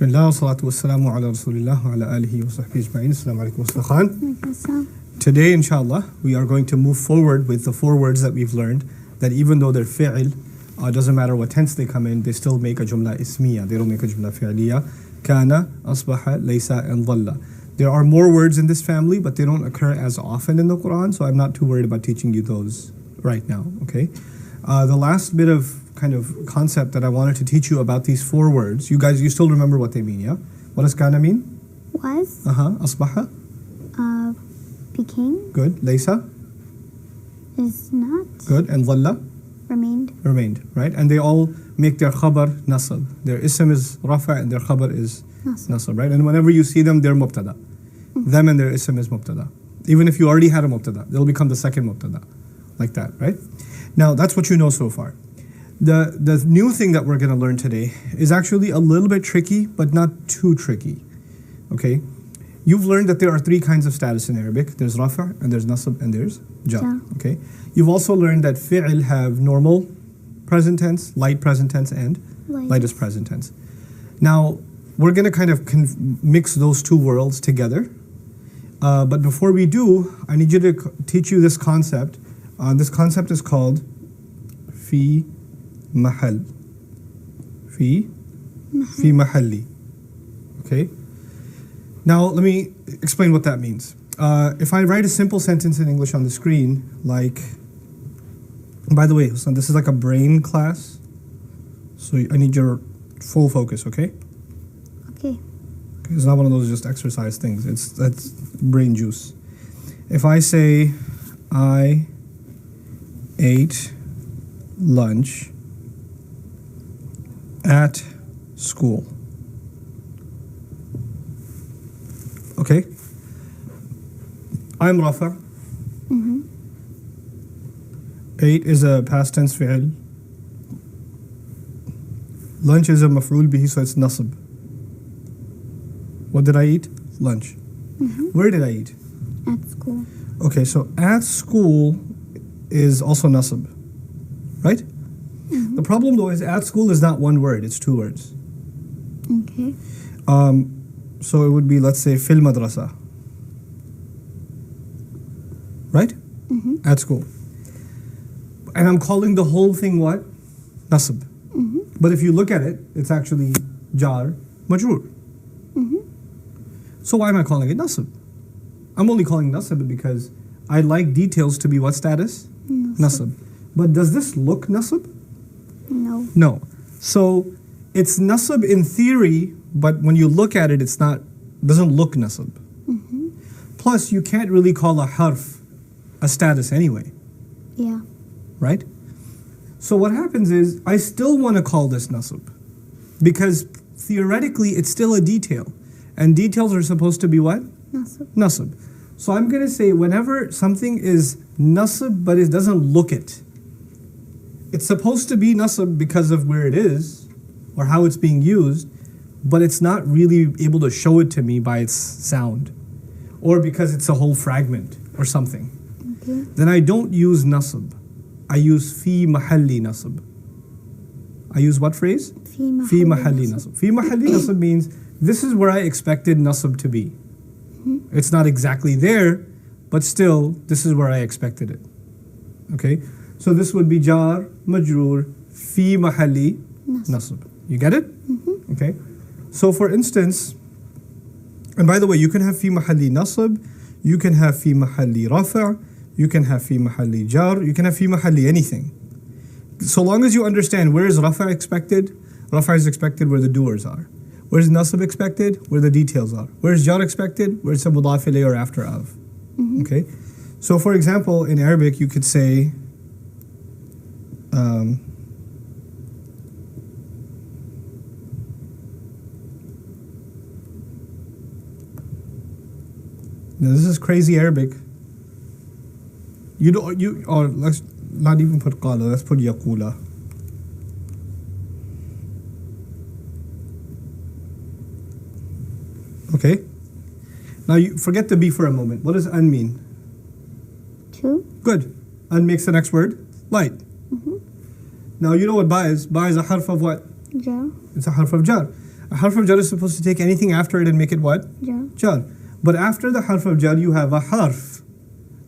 Bismillah wa salatu wa salamu ala rasulillah wa ala alihi wa sahbihi ajma'in. Assalamu alaikum Mr. Khan. Today, inshallah, we are going to move forward with the 4 words that we've learned, that even though they're fi'il, doesn't matter what tense they come in, they still make a jumla ismiya. They don't make a jumla fi'liya. Kana, asbaha, laysa, and dhalla. There are more words in this family, but they don't occur as often in the Quran, so I'm not too worried about teaching you those right now, okay? The last bit of kind of concept that I wanted to teach you about these 4 words, you still remember what they mean, yeah? What does kana mean? Was. Asbaha? Became. Good. Laysa? Is not. Good. And dhalla? Remained. Remained, right? And they all make their khabar nasab. Their ism is rafa and their khabar is nasab, right? And whenever you see them, they're mubtada. Them and their ism is mubtada. Even if you already had a mubtada, they'll become the second mubtada. Like that, right? Now, that's what you know so far. The new thing that we're going to learn today is actually a little bit tricky, but not too tricky, okay? You've learned that there are 3 kinds of status in Arabic. There's rafa, and there's nasab, and there's jar, okay? You've also learned that fi'il have normal present tense, light present tense, and lightest present tense. Now, we're going to kind of mix those 2 worlds together. But before we do, I need you to teach you this concept. This concept is called fi mahal. Fi mahalli. Okay? Now, let me explain what that means. If I write a simple sentence in English on the screen, like, by the way, son, this is like a brain class, so I need your full focus, okay? Okay. It's not one of those just exercise things. That's brain juice. If I say, I ate lunch at school. Okay? I'm Rafa. Ate is a past tense fi'il. Lunch is a maf'ul bihi, so it's nasab. What did I eat? Lunch. Where did I eat? At school. Okay, so at school is also nasab, right? The problem though is at school is not 1 word, it's 2 words. Okay. So it would be, let's say, fil madrasa. Right? At school. And I'm calling the whole thing what? Nasab. But if you look at it, it's actually jar majroor. So why am I calling it nasab? I'm only calling nasab because I like details to be what status? Nasab. But does this look nasab? No. No. So it's nasab in theory, but when you look at it, doesn't look nasab. Plus, you can't really call a harf a status anyway. Yeah. Right? So what happens is, I still want to call this nasab, because theoretically it's still a detail. And details are supposed to be what? Nasab. Nasab. So I'm going to say whenever something is nasab but it doesn't look it, it's supposed to be nasab because of where it is or how it's being used, but it's not really able to show it to me by its sound or because it's a whole fragment or something. Okay. Then I don't use nasab. I use fi mahalli nasab. I use what phrase? Fi mahalli nasab. Fi mahalli nasab means this is where I expected nasab to be. It's not exactly there, but still, this is where I expected it. Okay? So this would be jar, majroor, fi mahalli nasab. You get it? Okay? So for instance, and by the way, you can have fi mahalli nasab, you can have fi mahalli rafa', you can have fi mahalli jar, you can have fi mahalli anything. So long as you understand where is rafa expected, rafa is expected where the doers are. Where is nasab expected? Where the details are. Where is jar expected? Where it's a mudaf ilayh or after of. Okay? So for example, in Arabic you could say, now this is crazy Arabic. Let's not even put qala, let's put yaqula. Okay? Now you forget the be for a moment. What does an mean? 2. Good. An makes the next word light. Now you know what ba is. Ba is a harf of what? Jar. It's a harf of jar. A harf of jar is supposed to take anything after it and make it what? Jar. Jar. But after the harf of jar, you have a harf.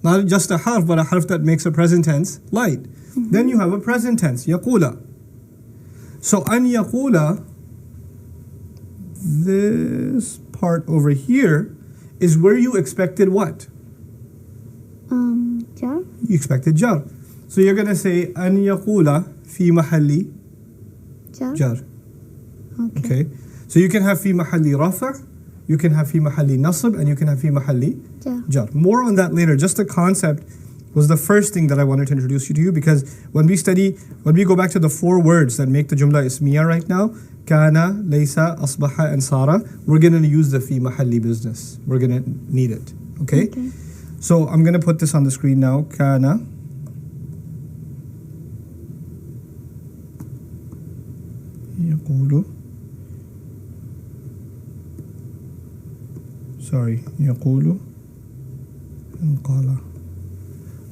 Not just a harf, but a harf that makes a present tense light. Then you have a present tense, yaqula. So an yaqula, this part over here, is where you expected what? Jar. You expected jar. So you're going to say an yaqula fi mahalli Jar. jar. Okay. Okay. So you can have fi mahalli rafa', you can have fi mahalli nasb, and you can have fi mahalli Jar. jar. More on that later. Just the concept was the first thing that I wanted to introduce you to, because when we go back to the 4 words that make the jumla ismiya right now, kana, laysa, asbaha, and sara, we're going to use the fi mahalli business. We're going to need it. Okay? So I'm going to put this on the screen now. Kana. يقول. Sorry. يقول. And قال.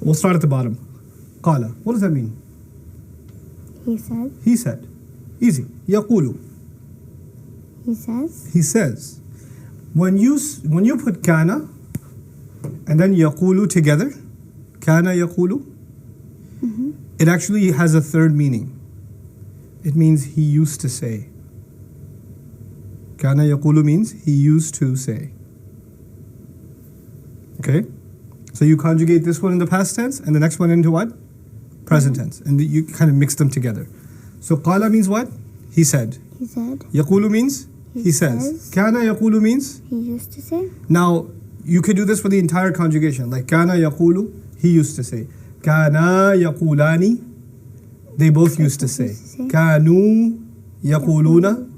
We'll start at the bottom. قال. What does that mean? He said. He said. Easy. يقول. He says. He says. When you put kana and then يقول together, kana يقول, it actually has a third meaning. It means he used to say. Kana يقول means he used to say. Okay? So you conjugate this one in the past tense and the next one into what? Present tense. And you kind of mix them together. So qala means what? He said. He said. Yaqulu means he says. Kana yaqulu means He used to say. now you could do this for the entire conjugation. Like kana yaqulu, he used to say. Kana yaqulani, they both used to say. Kanu yaquluna,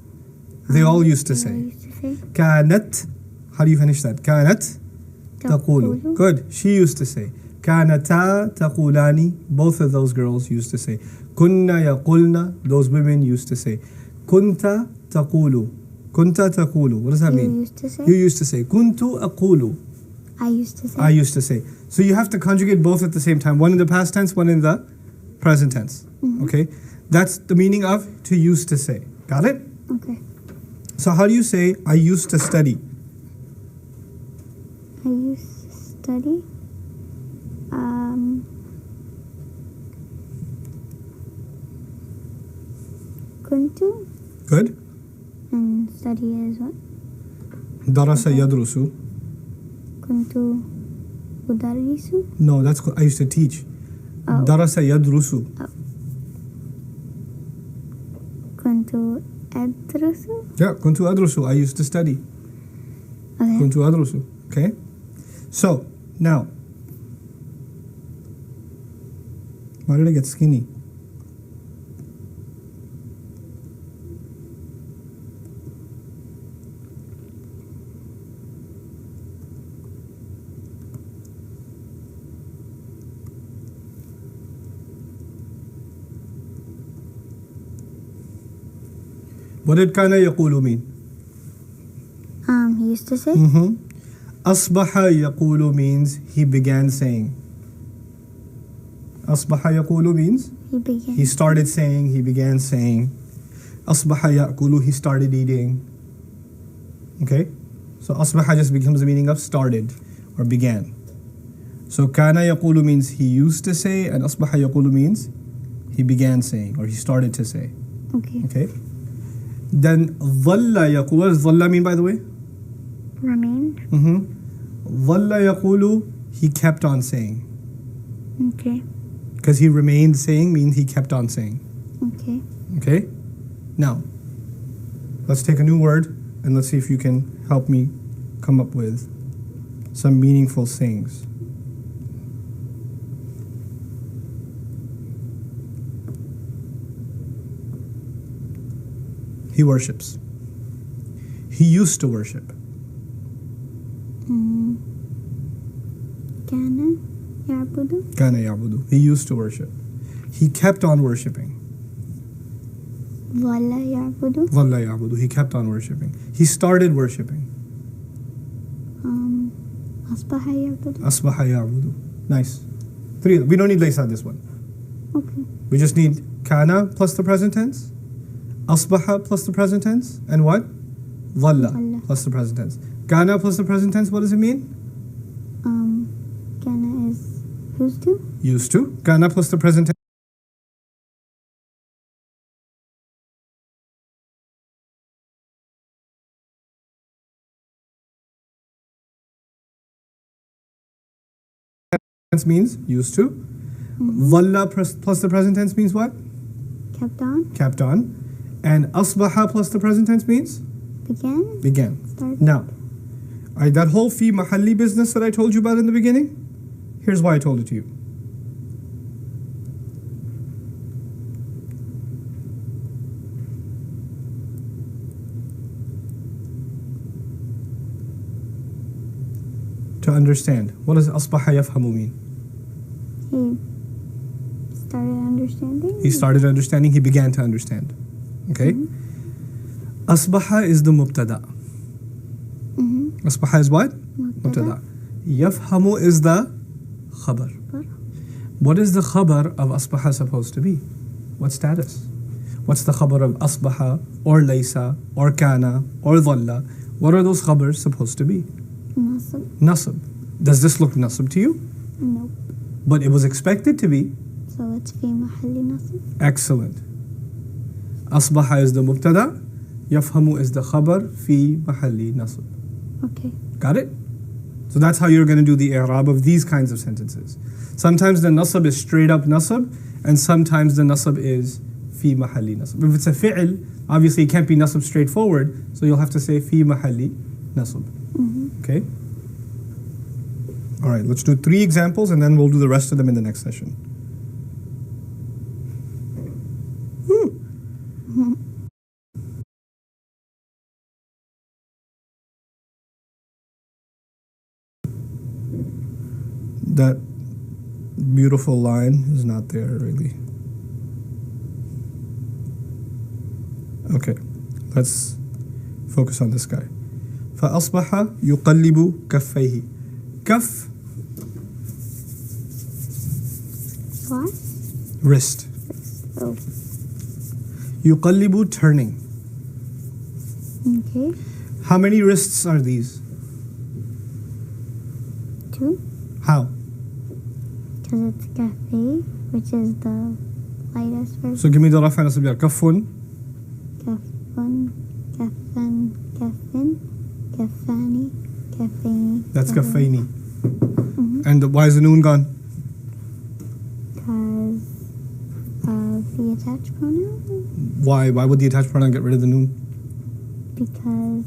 they all used to He say. used to say. Kanat, how do you finish that? Kanat taqulu. Good. She used to say. Kanata taqulani, both of those girls used to say. Kunna yaqulna, those women used to say. Kunta taqulu. Kunta taqulu. What does that You mean? used to say. You used to say. Kuntu aqulu. I used to say. I used to say. So you have to conjugate both at the same time. One in the past tense, one in the present tense. Okay? That's the meaning of to used to say. Got it? Okay. So how do you say I used to study? I used to study. Kuntu. Good. And study is what? Darasa yadrusu. Kuntu udarisu. No, that's I used to teach. Oh. Darasa yadrusu. Kuntu adrusu. Yeah, kuntu adrusu. I used to study. Okay. Kuntu adrusu. Okay? So, now. Why did I get skinny? What did kana yaqulu mean? He used to say. Asbaha yaqulu means he began saying. Asbaha yaqulu means He began. he started saying, he began saying. Asbaha yaqulu, he started eating. Okay? So asbaha just becomes the meaning of started or began. So kana yaqulu means he used to say, and asbaha yaqulu means he began saying or he started to say. Okay. Okay? Then dhalla yaqulu, what does dhalla mean by the way? Remained. Dhalla yaqulu, he kept on saying. Okay. Because he remained saying means he kept on saying. Okay. Okay? Now, let's take a new word and let's see if you can help me come up with some meaningful sayings. He worships. He used to worship. Kana ya'budu. Kana ya'budu. He used to worship. He kept on worshiping. Wala ya'budu. Dhalla ya'budu. He kept on worshiping. He started worshiping. Asbaha ya'budu. Asbaha ya'budu. Nice. 3. We don't need laysa this one. Okay. We just need kana plus the present tense, asbaha plus the present tense, and what? Dhalla Dhalla. plus the present tense. Kana plus the present tense, what does it mean? Kana is used to. Used to. Kana plus the present tense means used to. Dhalla plus the present tense means what? Kept on. Kept on. And asbaha plus the present tense means? Began. Began. Started. Now, alright, that whole fi mahalli business that I told you about in the beginning, here's why I told it to you. To understand. What does asbaha yafhamu mean? He started understanding. He started understanding, he began to understand. Okay? Asbaha is the mubtada. Asbaha is what? Mubtada. Yafhamu is the khabar. What is the khabar of asbaha supposed to be? What status? What's the khabar of asbaha or laysa or kana or dhalla? What are those khabars supposed to be? Nasab. Nasab. Does this look nasab to you? Nope. But it was expected to be. So it's fi mahalli nasab. Excellent. Asbaha is the mubtada. Yafhamu is the khabar fi mahalli nasab. Okay. Got it? So that's how you're going to do the i'rab of these kinds of sentences. Sometimes the nasab is straight up nasab, and sometimes the nasab is fi mahalli nasab. If it's a fi'l, obviously it can't be nasab straightforward, so you'll have to say fi mahalli nasab. Okay? Alright, let's do 3 examples and then we'll do the rest of them in the next session. That beautiful line is not there really. Okay, let's focus on this guy. فأصبح يقلب كفيه. كف. What? Wrist. Oh. يقلب turning. Okay. How many wrists are these? 2. How? Because it's cafe, which is the lightest version. So give me the rafa nasab jar. كف. Kafun, kafan, kafin, kafani, kafini. That's كفيني. And why is the noon gone? Because of the attached pronoun. Why? Why would the attached pronoun get rid of the noon? Because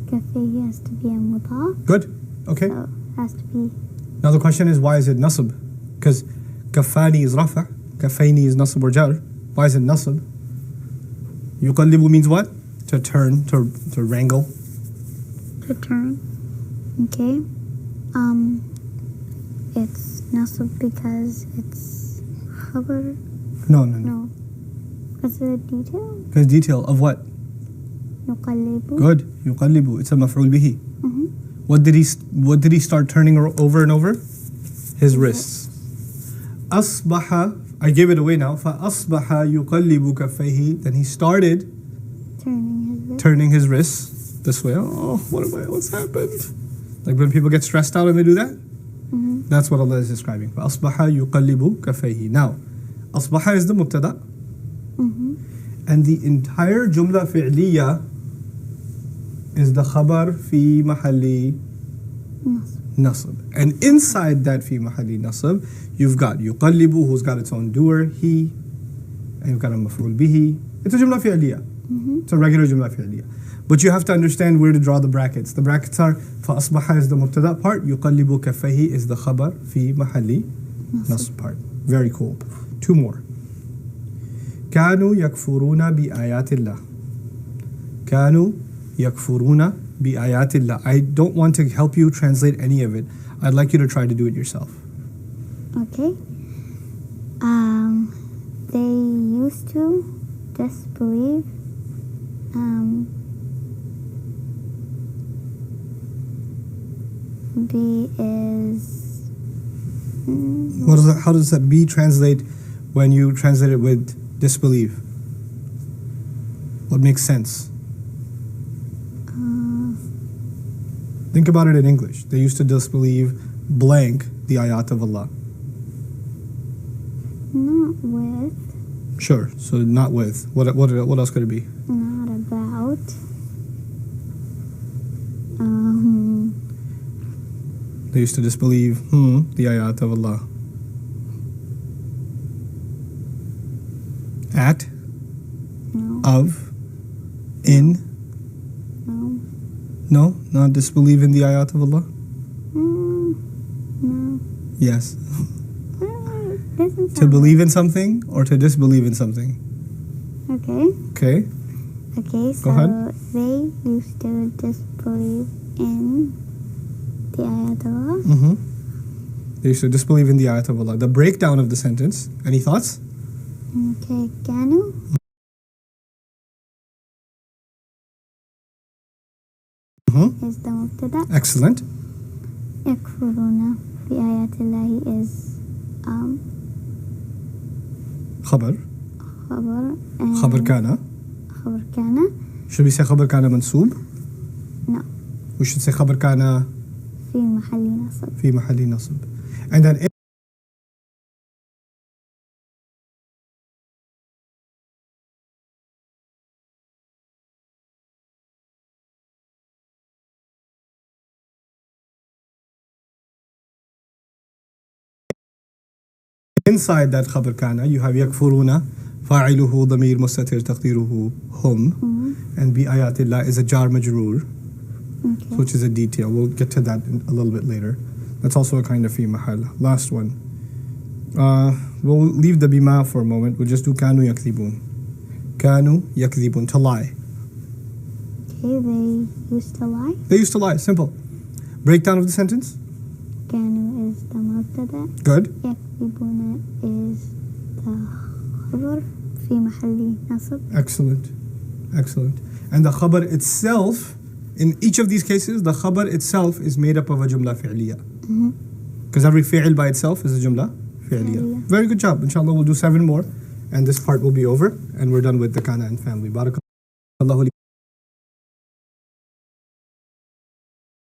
cafe has to be a mudaf. Good. Okay. So it has to be. Now the question is, why is it nasab? Because kafani is rafa, kafayni is nasab or jar. Why is it nasab? Yuqallibu means what? To turn, to wrangle. To turn. Okay. It's nasab because it's khabar. No. No. Because of the detail. Because detail of what? Yuqallibu. Good. Yuqallibu. It's a maf'ul bihi. What did he start turning over and over? His wrists. Asbaha. I gave it away now. فَأَصْبَحَ يُقَلِّبُ كَفَّيْهِ. Then he started turning his wrists this way. Oh, what's happened? Like when people get stressed out and they do that? That's what Allah is describing. فَأَصْبَحَ يُقَلِّبُ كَفَّيْهِ. Now, أصبح is the mubtada. And the entire jumla fi'liya is the khabar fi mahalli nasab. And inside that fi mahalli nasab, you've got yuqallibu, who's got its own doer, he, and you've got a maf'ul bihi. It's a jumla fi'liya. It's a regular jumla fi'liya. But you have to understand where to draw the brackets. The brackets are فَأَصْبَحَ is the mubtada part, يُقَلِّبُ كَفَّيْهِ is the khabar fi mahalli nasb part. Very cool. 2 more. كانوا يكفرون بآيات الله. كانوا يكفرون بآيات الله. I don't want to help you translate any of it. I'd like you to try to do it yourself. Okay. They used to disbelieve. B is. What is that? How does that B translate when you translate it with disbelieve? What makes sense? Think about it in English. They used to disbelieve blank the ayat of Allah. Not with. Sure. So not with. What else could it be? Not about. They used to disbelieve the ayat of Allah. At, No. of, in. No. No, not disbelieve in the ayat of Allah. No. Yes. Doesn't To sound believe in something or to disbelieve in something. Okay. Okay. Okay, so ahead. they used to disbelieve in the ayat of Allah. They used to disbelieve in the ayat of Allah. The breakdown of the sentence. Any thoughts? Okay, كانوا is the mubtada. Excellent. يكفرون بآيات الله is خبر. خبر and خبر كان. خبر كان. Should we say خبر كان منصوب? No. We should say خبر كان في محل نصب. في محل نصب. And then inside that خبر كان you have يكفرون فاعله ضمير مستتر تقديره هم and بآيات الله is a jar majroor, Okay. which is a detail. We'll get to that a little bit later. That's also a kind of fi mahal. Last one. We'll leave the bima for a moment. We'll just do kanu yakdhibun. Kanu yakdhibun, to lie. Okay, they used to lie. They used to lie. Simple. Breakdown of the sentence. كانوا is the mubtada. Good. يكذبون is the خبر في محل نصب. Excellent. Excellent. And the khabar itself, in each of these cases, the khabar itself is made up of a jumla fi'liya. Because every fi'l by itself is a jumla fi'liya. Fi'liya. Very good job. Inshallah, we'll do 7 more. And this part will be over. And we're done with the kana and family. Barakallahu